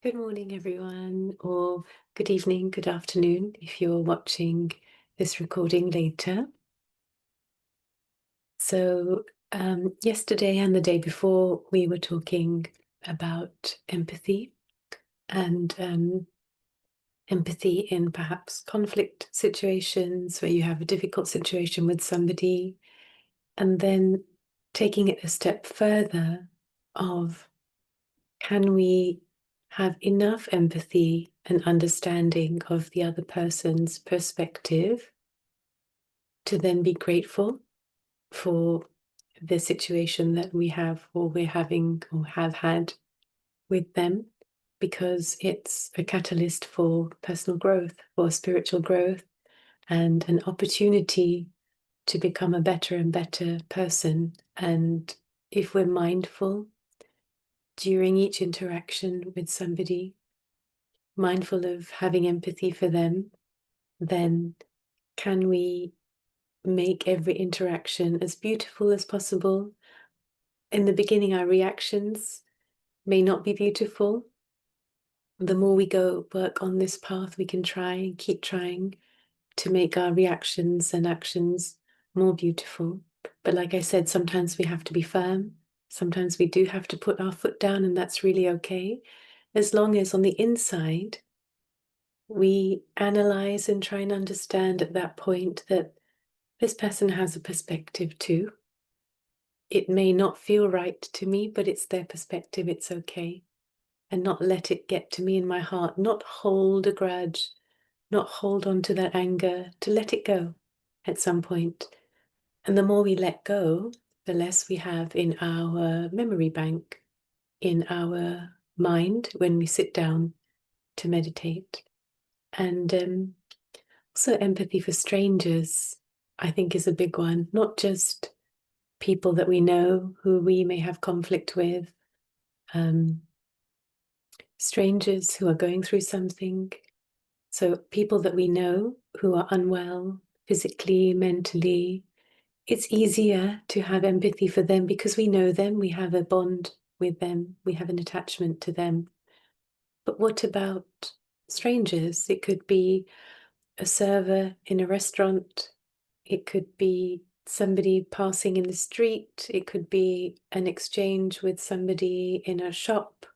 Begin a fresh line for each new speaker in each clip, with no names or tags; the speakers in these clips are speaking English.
Good morning, everyone, or good evening, good afternoon, if you're watching this recording later. So, yesterday and the day before, we were talking about empathy and empathy in perhaps conflict situations where you have a difficult situation with somebody, and then taking it a step further of can we have enough empathy and understanding of the other person's perspective to then be grateful for the situation that we have or we're having or have had with them, because it's a catalyst for personal growth, for spiritual growth, and an opportunity to become a better and better person. And if we're mindful during each interaction with somebody, mindful of having empathy for them, then can we make every interaction as beautiful as possible? In the beginning, our reactions may not be beautiful. The more we go work on this path, we can try and keep trying to make our reactions and actions more beautiful. But like I said, sometimes we have to be firm. Sometimes we do have to put our foot down, and that's really okay. As long as on the inside, we analyze and try and understand at that point that this person has a perspective too. It may not feel right to me, but it's their perspective, it's okay. And not let it get to me in my heart, not hold a grudge, not hold on to that anger, to let it go at some point. And the more we let go, the less we have in our memory bank, in our mind when we sit down to meditate. And also empathy for strangers, I think, is a big one, not just people that we know who we may have conflict with, um, strangers who are going through something. So people that we know who are unwell physically, mentally, it's easier to have empathy for them because we know them, we have a bond with them, we have an attachment to them. But what about strangers? It could be a server in a restaurant, it could be somebody passing in the street, it could be an exchange with somebody in a shop,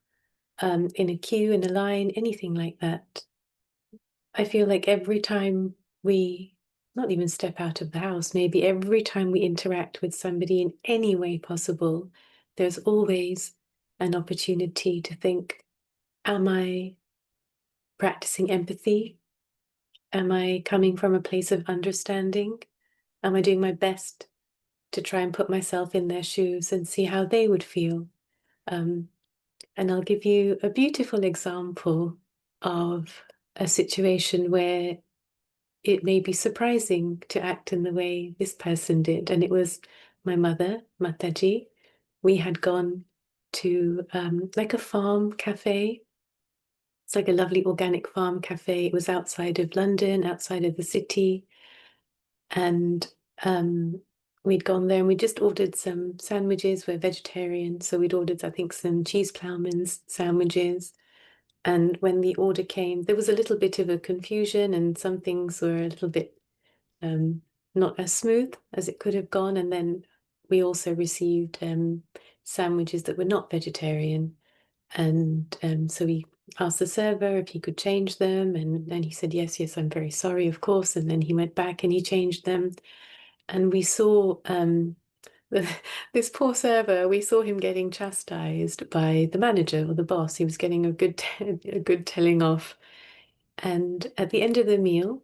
in a queue, in a line, anything like that. I feel like every time we not even step out of the house, maybe every time we interact with somebody in any way possible, there's always an opportunity to think, am I practicing empathy? Am I coming from a place of understanding? Am I doing my best to try and put myself in their shoes and see how they would feel? Um, and I'll give you a beautiful example of a situation where it may be surprising to act in the way this person did. And it was my mother, Mataji. We had gone to like a farm cafe. It's like a lovely organic farm cafe. It was outside of London, outside of the city. And we'd gone there and we just ordered some sandwiches. We're vegetarian, so we'd ordered, I think, some cheese ploughman's sandwiches. And when the order came, there was a little bit of a confusion, and some things were a little bit um, not as smooth as it could have gone. And then we also received sandwiches that were not vegetarian. And so we asked the server if he could change them. And then he said, yes, yes, I'm very sorry, of course. And then he went back and he changed them. And we saw this poor server, we saw him getting chastised by the manager or the boss. He was getting a good, a good telling off. And at the end of the meal,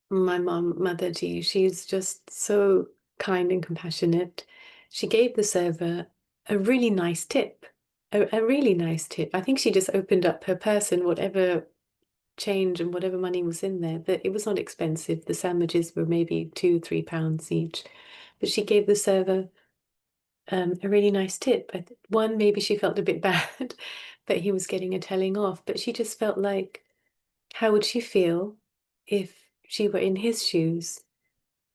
my mom, Mother G, she's just so kind and compassionate. She gave the server a really nice tip, a really nice tip. I think she just opened up her purse and whatever change and whatever money was in there, that it was not expensive. The sandwiches were maybe £2, £3 each. But she gave the server a really nice tip. One, maybe she felt a bit bad that he was getting a telling off, but she just felt like, how would she feel if she were in his shoes?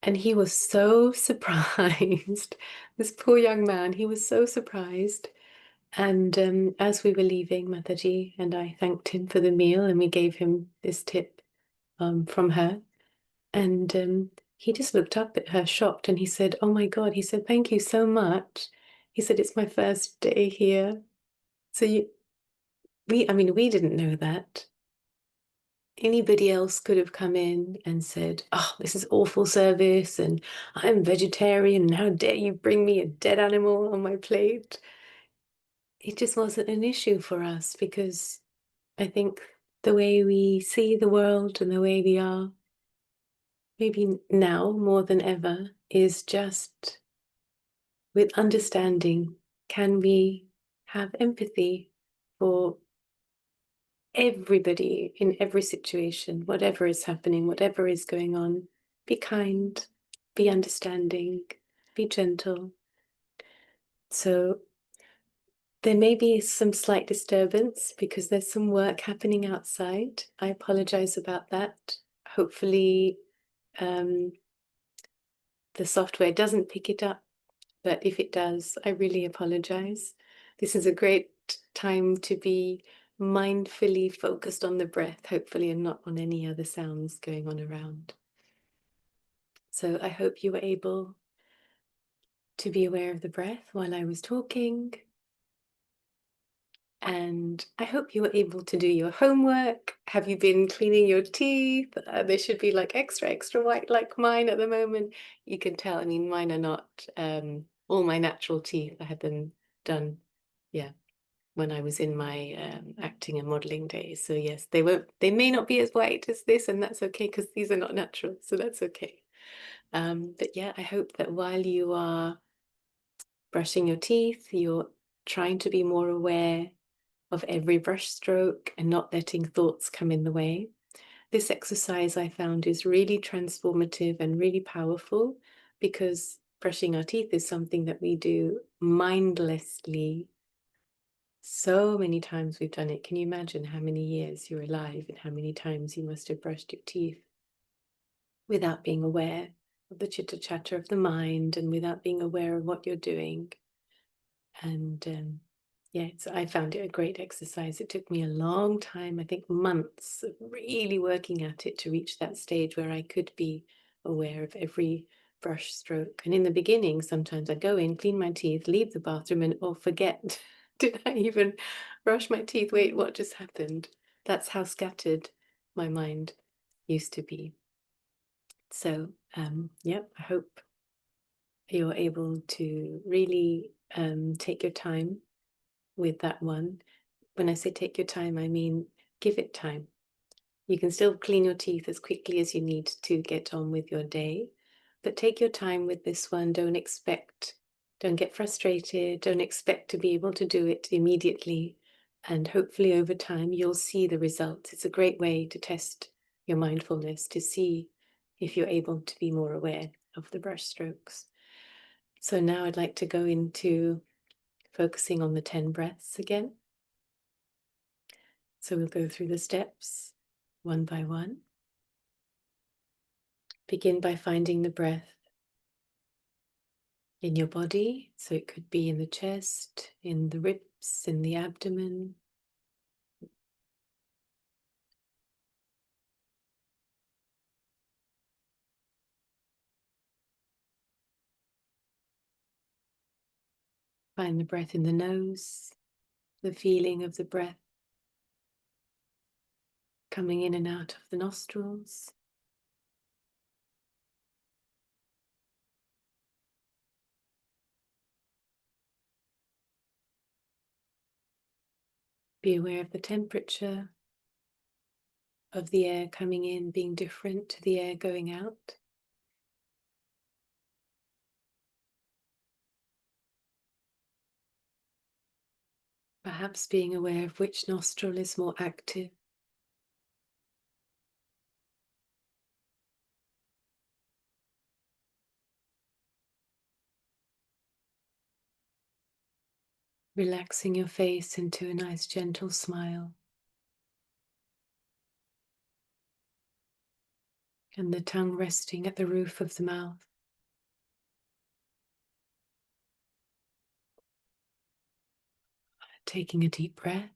And he was so surprised. This poor young man, he was so surprised. And as we were leaving, Mataji and I thanked him for the meal, and we gave him this tip from her. And he just looked up at her, shocked, and he said, "Oh my God," he said, "thank you so much." He said, "It's my first day here." So I mean, we didn't know that. Anybody else could have come in and said, "Oh, this is awful service, and I'm vegetarian, and how dare you bring me a dead animal on my plate?" It just wasn't an issue for us because I think the way we see the world and the way we are, maybe now more than ever, is just with understanding. Can we have empathy for everybody in every situation, whatever is happening, whatever is going on? Be kind, be understanding, be gentle. So there may be some slight disturbance because there's some work happening outside. I apologize about that. Hopefully, the software doesn't pick it up, but if it does, I really apologize. This is a great time to be mindfully focused on the breath, hopefully, and not on any other sounds going on around. So I hope you were able to be aware of the breath while I was talking. And I hope you were able to do your homework. Have you been cleaning your teeth? They should be like extra white like mine at the moment. You can tell, I mean, mine are not all my natural teeth. I had them done, yeah, when I was in my acting and modeling days. So yes, they may not be as white as this, and that's okay because these are not natural, so that's okay. But yeah, I hope that while you are brushing your teeth, you're trying to be more aware of every brush stroke and not letting thoughts come in the way. This exercise I found is really transformative and really powerful because brushing our teeth is something that we do mindlessly. So many times we've done it. Can you imagine how many years you're alive and how many times you must have brushed your teeth without being aware of the chitter chatter of the mind and without being aware of what you're doing? And yeah, so I found it a great exercise. It took me a long time, I think months of really working at it to reach that stage where I could be aware of every brush stroke. And in the beginning, sometimes I'd go in, clean my teeth, leave the bathroom, and forget, did I even brush my teeth? Wait, what just happened? That's how scattered my mind used to be. So, yep, I hope you're able to really take your time with that one. When I say take your time, I mean give it time. You can still clean your teeth as quickly as you need to get on with your day, but take your time with this one. Don't get frustrated, don't expect to be able to do it immediately. And hopefully over time, you'll see the results. It's a great way to test your mindfulness, to see if you're able to be more aware of the brush strokes. So now I'd like to go into focusing on the 10 breaths again. So we'll go through the steps one by one. Begin by finding the breath in your body. So it could be in the chest, in the ribs, in the abdomen. Find the breath in the nose, the feeling of the breath coming in and out of the nostrils. Be aware of the temperature of the air coming in being different to the air going out. Perhaps being aware of which nostril is more active. Relaxing your face into a nice gentle smile. And the tongue resting at the roof of the mouth. taking a deep breath,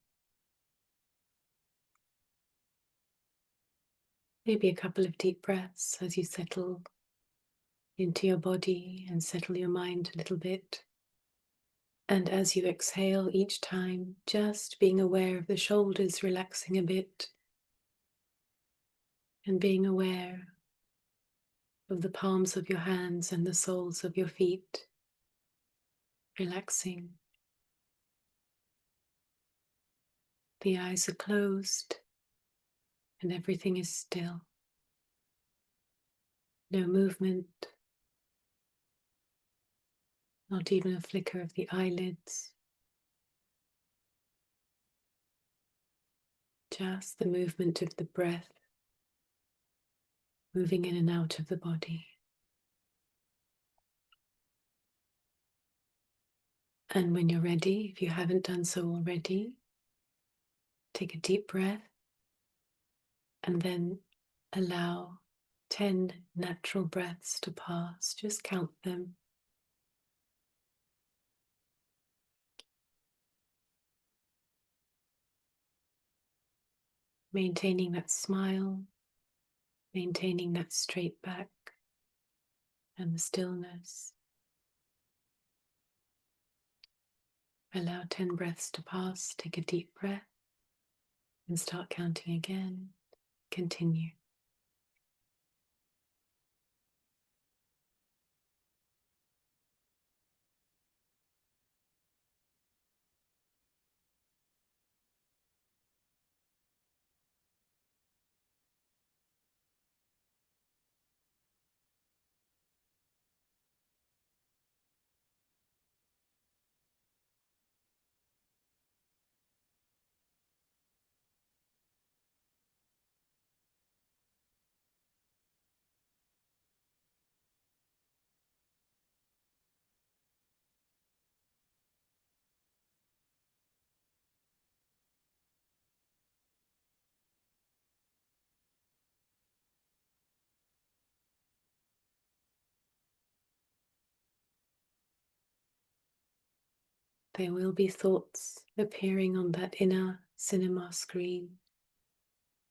maybe a couple of deep breaths as you settle into your body and settle your mind a little bit. And as you exhale each time, just being aware of the shoulders relaxing a bit and being aware of the palms of your hands and the soles of your feet relaxing. The eyes are closed and everything is still. No movement, not even a flicker of the eyelids. Just the movement of the breath moving in and out of the body. And when you're ready, if you haven't done so already, take a deep breath and then allow 10 natural breaths to pass. Just count them. Maintaining that smile, maintaining that straight back and the stillness. Allow 10 breaths to pass. Take a deep breath and start counting again. Continue. There will be thoughts appearing on that inner cinema screen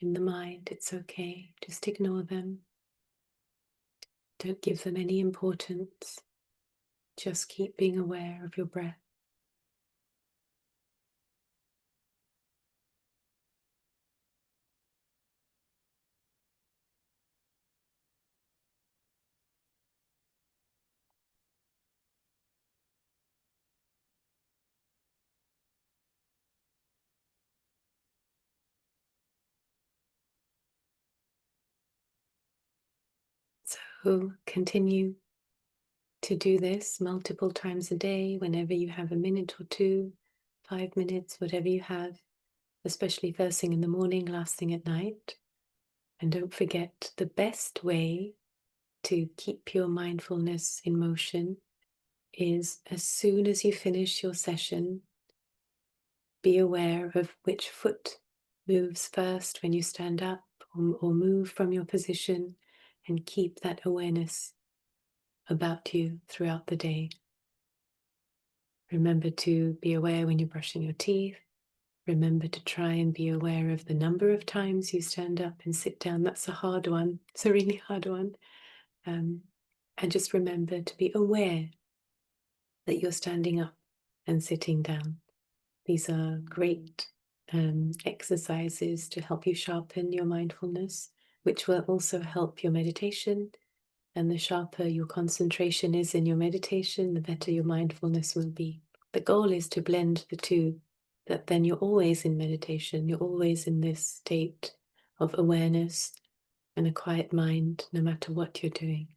in the mind. It's okay. Just ignore them. Don't give them any importance. Just keep being aware of your breath. So continue to do this multiple times a day, whenever you have a minute or two, 5 minutes, whatever you have, especially first thing in the morning, last thing at night. And don't forget, the best way to keep your mindfulness in motion is as soon as you finish your session, be aware of which foot moves first when you stand up or move from your position, and keep that awareness about you throughout the day. Remember to be aware when you're brushing your teeth. Remember to try and be aware of the number of times you stand up and sit down. That's a hard one. It's a really hard one. And just remember to be aware that you're standing up and sitting down. These are great exercises to help you sharpen your mindfulness, which will also help your meditation. And the sharper your concentration is in your meditation, the better your mindfulness will be. The goal is to blend the two, that then you're always in meditation, you're always in this state of awareness and a quiet mind, no matter what you're doing.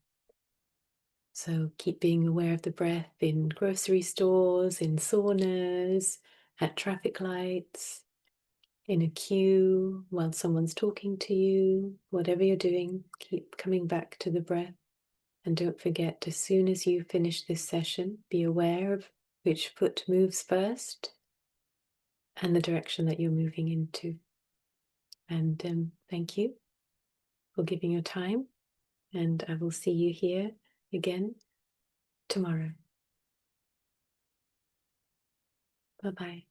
So keep being aware of the breath in grocery stores, in saunas, at traffic lights, in a queue, while someone's talking to you, whatever you're doing, keep coming back to the breath. And don't forget, as soon as you finish this session, be aware of which foot moves first and the direction that you're moving into. And thank you for giving your time, and I will see you here again tomorrow. Bye-bye.